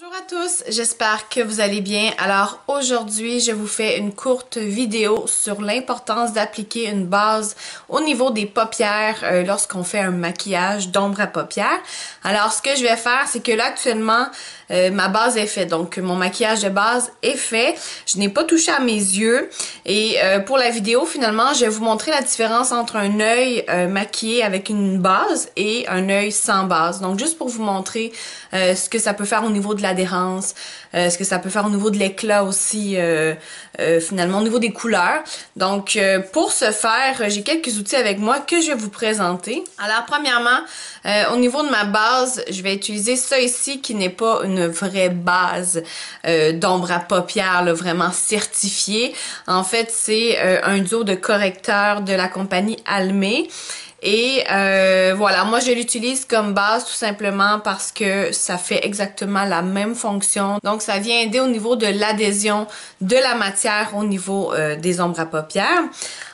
Bonjour à tous, j'espère que vous allez bien. Alors aujourd'hui, je vous fais une courte vidéo sur l'importance d'appliquer une base au niveau des paupières lorsqu'on fait un maquillage d'ombre à paupières. Alors ce que je vais faire, c'est que là actuellement, ma base est faite. Donc mon maquillage de base est fait. Je n'ai pas touché à mes yeux. Et pour la vidéo, finalement, je vais vous montrer la différence entre un œil maquillé avec une base et un œil sans base. Donc juste pour vous montrer ce que ça peut faire au niveau de l'adhérence, ce que ça peut faire au niveau de l'éclat aussi, finalement au niveau des couleurs. Donc pour ce faire, j'ai quelques outils avec moi que je vais vous présenter. Alors premièrement, au niveau de ma base, je vais utiliser ça ici qui n'est pas une vraie base d'ombre à paupières là, vraiment certifiée. En fait, c'est un duo de correcteurs de la compagnie Almay. Et voilà, moi je l'utilise comme base tout simplement parce que ça fait exactement la même fonction. Donc ça vient aider au niveau de l'adhésion de la matière au niveau des ombres à paupières.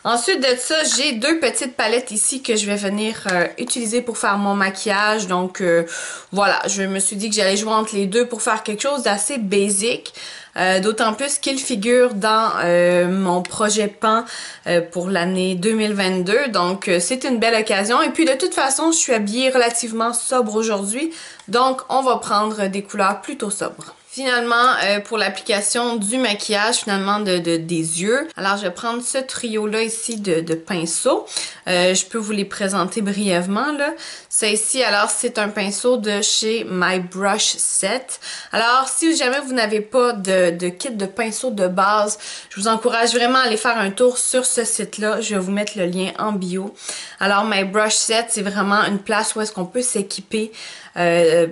Ensuite de ça, j'ai deux petites palettes ici que je vais venir utiliser pour faire mon maquillage. Donc voilà, je me suis dit que j'allais jouer entre les deux pour faire quelque chose d'assez basique. D'autant plus qu'il figure dans mon projet PAN pour l'année 2022. Donc, c'est une belle occasion. Et puis, de toute façon, je suis habillée relativement sobre aujourd'hui. Donc, on va prendre des couleurs plutôt sobres. Finalement, pour l'application du maquillage, finalement, des yeux, alors je vais prendre ce trio-là ici de pinceaux. Je peux vous les présenter brièvement, là. Ça ici, alors, c'est un pinceau de chez My Brush Set. Alors, si jamais vous n'avez pas de kit de pinceau de base, je vous encourage vraiment à aller faire un tour sur ce site-là. Je vais vous mettre le lien en bio. Alors, My Brush Set, c'est vraiment une place où est-ce qu'on peut s'équiper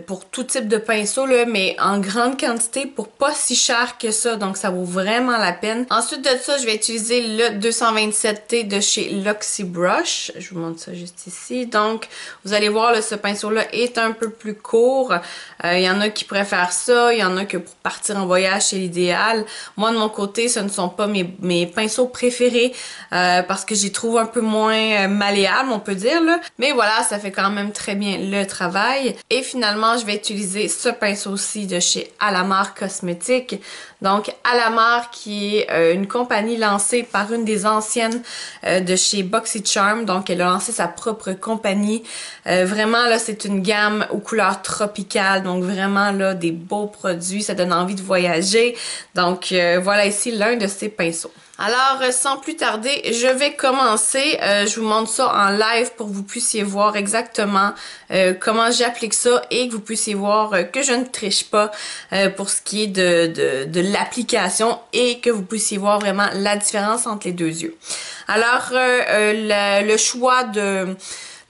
pour tout type de pinceau, là, mais en grande quantité pour pas si cher que ça, donc ça vaut vraiment la peine. Ensuite de ça, je vais utiliser le 227T de chez Luxie Brush. Je vous montre ça juste ici. Donc, vous allez voir, là, ce pinceau-là est un peu plus court. Il y en a qui préfèrent ça, il y en a que pour partir en voyage, c'est l'idéal. Moi, de mon côté, ce ne sont pas mes pinceaux préférés parce que j'y trouve un peu moins malléable, on peut dire, là. Mais voilà, ça fait quand même très bien le travail. Et finalement, je vais utiliser ce pinceau-ci de chez Alamar Cosmétiques. Donc, Alamar qui est une compagnie lancée par une des anciennes de chez BoxyCharm. Donc, elle a lancé sa propre compagnie. Vraiment, là, c'est une gamme aux couleurs tropicales. Donc, vraiment, là, des beaux produits. Ça donne envie de voyager. Donc, voilà ici l'un de ces pinceaux. Alors, sans plus tarder, je vais commencer. Je vous montre ça en live pour que vous puissiez voir exactement comment j'applique ça et que vous puissiez voir que je ne triche pas pour ce qui est de l'application et que vous puissiez voir vraiment la différence entre les deux yeux. Alors, le choix de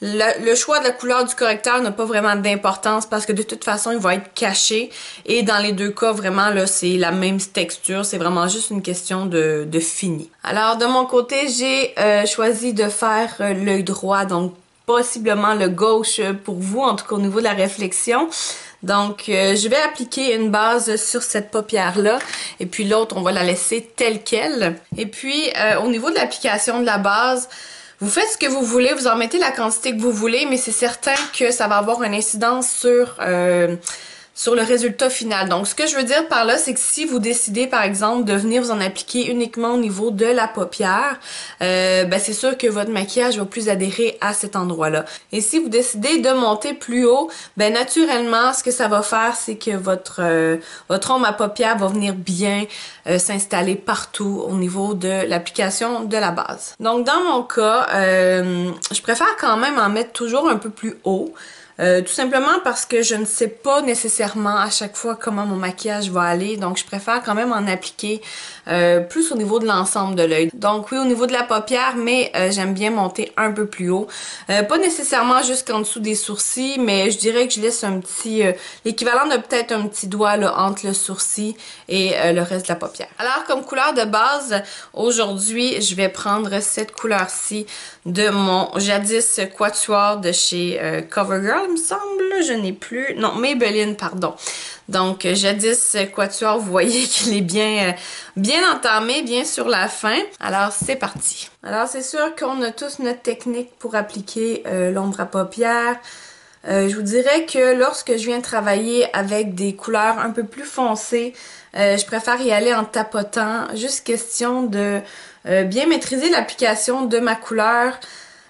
la couleur du correcteur n'a pas vraiment d'importance parce que de toute façon, il va être caché. Et dans les deux cas, vraiment, là, c'est la même texture. C'est vraiment juste une question de fini. Alors, de mon côté, j'ai choisi de faire l'œil droit, donc possiblement le gauche pour vous, en tout cas au niveau de la réflexion. Donc, je vais appliquer une base sur cette paupière-là. Et puis l'autre, on va la laisser telle qu'elle. Et puis, au niveau de l'application de la base, vous faites ce que vous voulez, vous en mettez la quantité que vous voulez, mais c'est certain que ça va avoir une incidence sur le résultat final. Donc, ce que je veux dire par là, c'est que si vous décidez, par exemple, de venir vous en appliquer uniquement au niveau de la paupière, ben c'est sûr que votre maquillage va plus adhérer à cet endroit-là. Et si vous décidez de monter plus haut, ben naturellement, ce que ça va faire, c'est que votre ombre à paupières va venir bien s'installer partout au niveau de l'application de la base. Donc, dans mon cas, je préfère quand même en mettre toujours un peu plus haut. Tout simplement parce que je ne sais pas nécessairement à chaque fois comment mon maquillage va aller, donc je préfère quand même en appliquer plus au niveau de l'ensemble de l'œil. Donc oui, au niveau de la paupière, mais j'aime bien monter un peu plus haut. Pas nécessairement jusqu'en dessous des sourcils, mais je dirais que je laisse un petit, l'équivalent de peut-être un petit doigt là, entre le sourcil et le reste de la paupière. Alors comme couleur de base, aujourd'hui, je vais prendre cette couleur-ci de mon jadis quatuor de chez CoverGirl, il me semble, je n'ai plus, non, Maybelline, pardon. Donc, jadis quatuor, vous voyez qu'il est bien entamé, bien sur la fin. Alors, c'est parti. Alors, c'est sûr qu'on a tous notre technique pour appliquer l'ombre à paupières. Je vous dirais que lorsque je viens travailler avec des couleurs un peu plus foncées, je préfère y aller en tapotant, juste question de bien maîtriser l'application de ma couleur.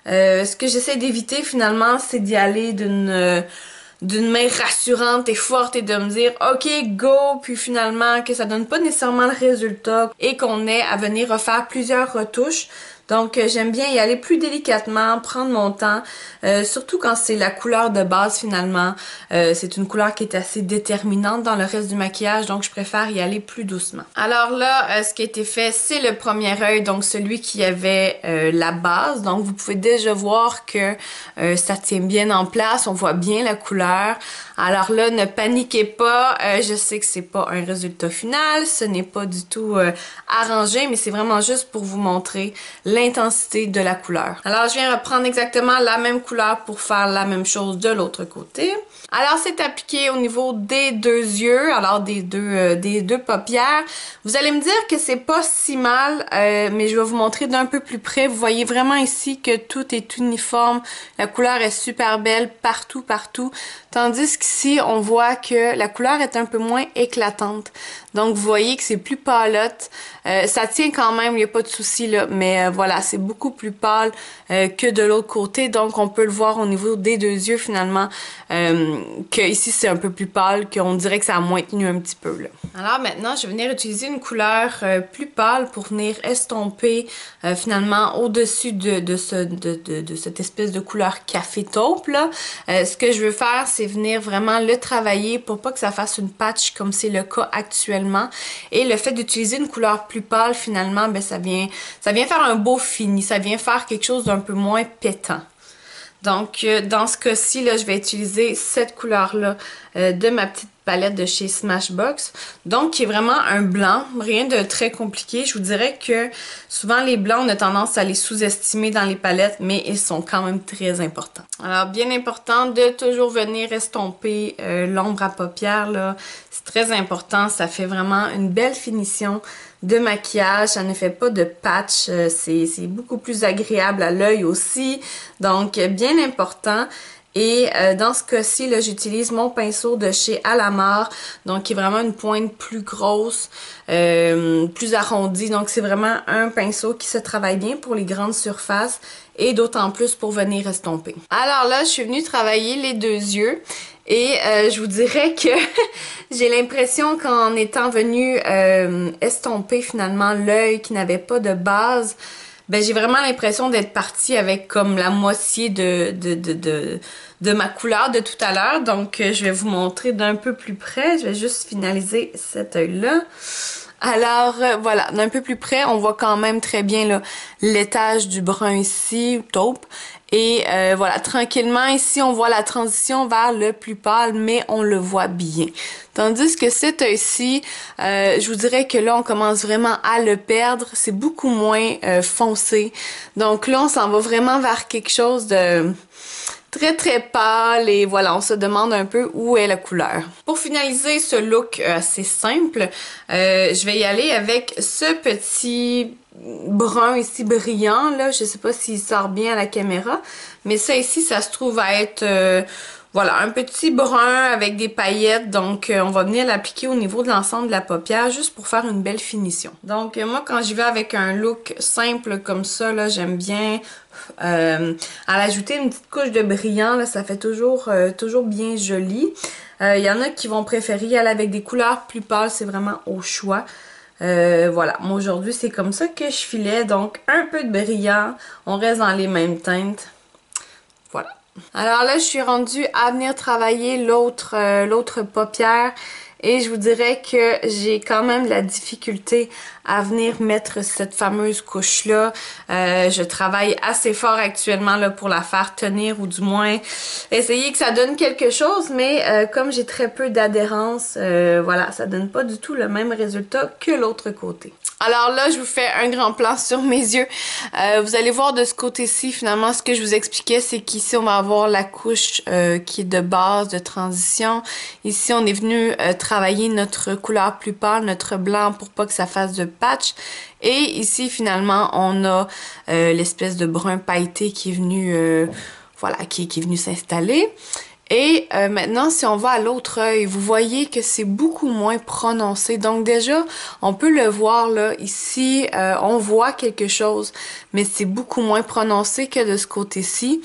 Ce que j'essaie d'éviter finalement, c'est d'y aller d'une main rassurante et forte et de me dire ok go, puis finalement que ça donne pas nécessairement le résultat et qu'on ait à venir refaire plusieurs retouches. Donc j'aime bien y aller plus délicatement, prendre mon temps, surtout quand c'est la couleur de base finalement. C'est une couleur qui est assez déterminante dans le reste du maquillage, donc je préfère y aller plus doucement. Alors là, ce qui a été fait, c'est le premier œil, donc celui qui avait la base. Donc vous pouvez déjà voir que ça tient bien en place, on voit bien la couleur. Alors là, ne paniquez pas, je sais que c'est pas un résultat final, ce n'est pas du tout arrangé, mais c'est vraiment juste pour vous montrer l'intensité de la couleur. Alors je viens reprendre exactement la même couleur pour faire la même chose de l'autre côté. Alors c'est appliqué au niveau des deux yeux, alors des deux paupières. Vous allez me dire que c'est pas si mal, mais je vais vous montrer d'un peu plus près. Vous voyez vraiment ici que tout est uniforme, la couleur est super belle partout. Tandis qu'ici, on voit que la couleur est un peu moins éclatante. Donc, vous voyez que c'est plus pâlotte. Ça tient quand même, il n'y a pas de souci là. Mais voilà, c'est beaucoup plus pâle que de l'autre côté. Donc, on peut le voir au niveau des deux yeux finalement. Que ici, c'est un peu plus pâle, qu'on dirait que ça a moins tenu un petit peu là. Alors maintenant, je vais venir utiliser une couleur plus pâle pour venir estomper finalement au-dessus de cette espèce de couleur café taupe là. Ce que je veux faire, c'est venir vraiment le travailler pour pas que ça fasse une patch comme c'est le cas actuellement. Et le fait d'utiliser une couleur plus pâle, finalement, ben ça vient faire un beau fini. Ça vient faire quelque chose d'un peu moins pétant. Donc, dans ce cas-ci, là, je vais utiliser cette couleur-là de ma petite palette de chez Smashbox. Donc, qui est vraiment un blanc, rien de très compliqué. Je vous dirais que souvent, les blancs, on a tendance à les sous-estimer dans les palettes, mais ils sont quand même très importants. Alors, bien important de toujours venir estomper l'ombre à paupières, là. C'est très important, ça fait vraiment une belle finition de maquillage, ça ne fait pas de patch, c'est beaucoup plus agréable à l'œil aussi, donc bien important. Et dans ce cas-ci, là, j'utilise mon pinceau de chez Alamar, donc qui est vraiment une pointe plus grosse, plus arrondie. Donc c'est vraiment un pinceau qui se travaille bien pour les grandes surfaces et d'autant plus pour venir estomper. Alors là, je suis venue travailler les deux yeux. Et je vous dirais que j'ai l'impression qu'en étant venue estomper finalement l'œil qui n'avait pas de base, ben j'ai vraiment l'impression d'être partie avec comme la moitié de ma couleur de tout à l'heure. Donc je vais vous montrer d'un peu plus près. Je vais juste finaliser cet œil-là. Alors voilà, d'un peu plus près, on voit quand même très bien l'étage du brun ici, taupe. Et voilà, tranquillement, ici, on voit la transition vers le plus pâle, mais on le voit bien. Tandis que cet œil-ci, je vous dirais que là, on commence vraiment à le perdre. C'est beaucoup moins foncé. Donc là, on s'en va vraiment vers quelque chose de très pâle et voilà, on se demande un peu où est la couleur. Pour finaliser ce look assez simple, je vais y aller avec ce petit brun ici brillant là, je sais pas s'il sort bien à la caméra, mais ça ici, ça se trouve à être voilà, un petit brun avec des paillettes, donc on va venir l'appliquer au niveau de l'ensemble de la paupière juste pour faire une belle finition. Donc moi, quand j'y vais avec un look simple comme ça, là, j'aime bien à l'ajouter une petite couche de brillant, là, ça fait toujours bien joli. Il y en a qui vont préférer y aller avec des couleurs plus pâles, c'est vraiment au choix. Voilà, moi aujourd'hui c'est comme ça que je filais, donc un peu de brillant, on reste dans les mêmes teintes. Voilà. Alors là, je suis rendue à venir travailler l'autre paupière et je vous dirais que j'ai quand même la difficulté à venir mettre cette fameuse couche-là. Je travaille assez fort actuellement là pour la faire tenir ou du moins essayer que ça donne quelque chose, mais comme j'ai très peu d'adhérence, voilà, ça donne pas du tout le même résultat que l'autre côté. Alors là, je vous fais un grand plan sur mes yeux. Vous allez voir de ce côté-ci, finalement, ce que je vous expliquais, c'est qu'ici, on va avoir la couche qui est de base, de transition. Ici, on est venu travailler notre couleur plus pâle, notre blanc, pour pas que ça fasse de patch. Et ici, finalement, on a l'espèce de brun pailleté qui est venu, voilà, qui est venu s'installer. Et maintenant, si on va à l'autre œil, vous voyez que c'est beaucoup moins prononcé. Donc déjà, on peut le voir là, ici, on voit quelque chose, mais c'est beaucoup moins prononcé que de ce côté-ci.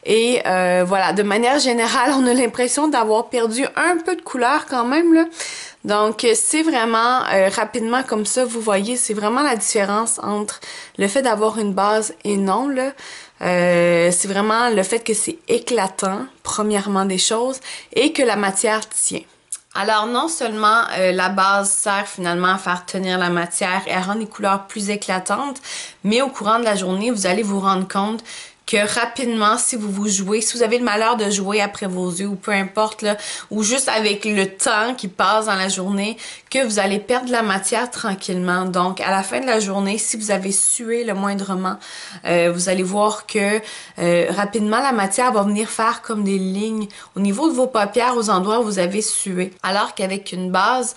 Et voilà, de manière générale, on a l'impression d'avoir perdu un peu de couleur quand même, là. Donc, c'est vraiment rapidement comme ça, vous voyez, c'est vraiment la différence entre le fait d'avoir une base et non, là. C'est vraiment le fait que c'est éclatant, premièrement des choses, et que la matière tient. Alors, non seulement la base sert finalement à faire tenir la matière et à rendre les couleurs plus éclatantes, mais au courant de la journée, vous allez vous rendre compte que rapidement, si vous jouez, si vous avez le malheur de jouer après vos yeux ou peu importe, là, ou juste avec le temps qui passe dans la journée, que vous allez perdre de la matière tranquillement. Donc, à la fin de la journée, si vous avez sué le moindrement, vous allez voir que rapidement, la matière va venir faire comme des lignes au niveau de vos paupières, aux endroits où vous avez sué. Alors qu'avec une base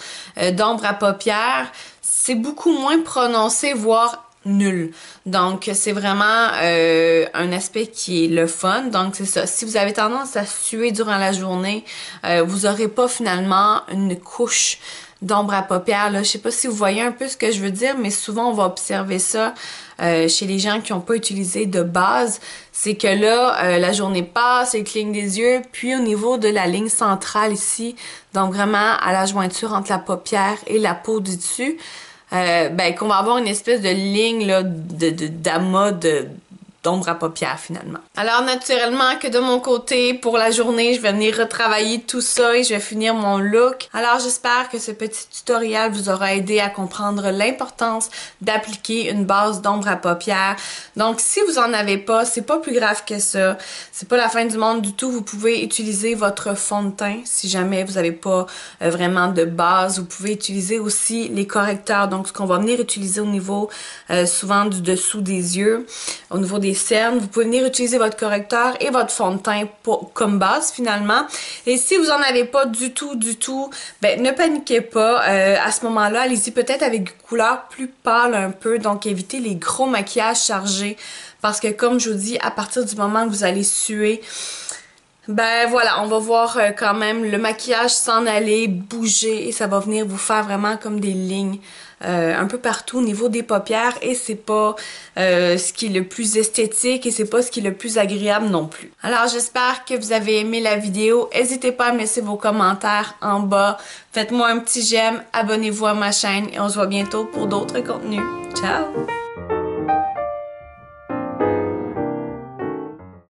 d'ombre à paupières, c'est beaucoup moins prononcé, voire nul. Donc, c'est vraiment un aspect qui est le fun. Donc, c'est ça. Si vous avez tendance à suer durant la journée, vous aurez pas finalement une couche d'ombre à paupières. Là. Je sais pas si vous voyez un peu ce que je veux dire, mais souvent, on va observer ça chez les gens qui n'ont pas utilisé de base. C'est que là, la journée passe, ils clignent des yeux, puis au niveau de la ligne centrale ici, donc vraiment à la jointure entre la paupière et la peau du dessus, ben, qu'on va avoir une espèce de ligne là, d'amas d'ombre à paupières finalement. Alors naturellement que de mon côté, pour la journée, je vais venir retravailler tout ça et je vais finir mon look. Alors j'espère que ce petit tutoriel vous aura aidé à comprendre l'importance d'appliquer une base d'ombre à paupières. Donc si vous en avez pas, c'est pas plus grave que ça. C'est pas la fin du monde du tout. Vous pouvez utiliser votre fond de teint si jamais vous n'avez pas vraiment de base. Vous pouvez utiliser aussi les correcteurs. Donc ce qu'on va venir utiliser au niveau souvent du dessous des yeux, au niveau des cernes. Vous pouvez venir utiliser votre correcteur et votre fond de teint comme base finalement. Et si vous en avez pas du tout, ben ne paniquez pas. À ce moment-là, allez-y peut-être avec une couleur plus pâle un peu. Donc évitez les gros maquillages chargés. Parce que comme je vous dis, à partir du moment que vous allez suer, ben voilà, on va voir quand même le maquillage s'en aller, bouger et ça va venir vous faire vraiment comme des lignes un peu partout au niveau des paupières et c'est pas ce qui est le plus esthétique et c'est pas ce qui est le plus agréable non plus. Alors j'espère que vous avez aimé la vidéo. N'hésitez pas à me laisser vos commentaires en bas. Faites-moi un petit j'aime, abonnez-vous à ma chaîne et on se voit bientôt pour d'autres contenus. Ciao!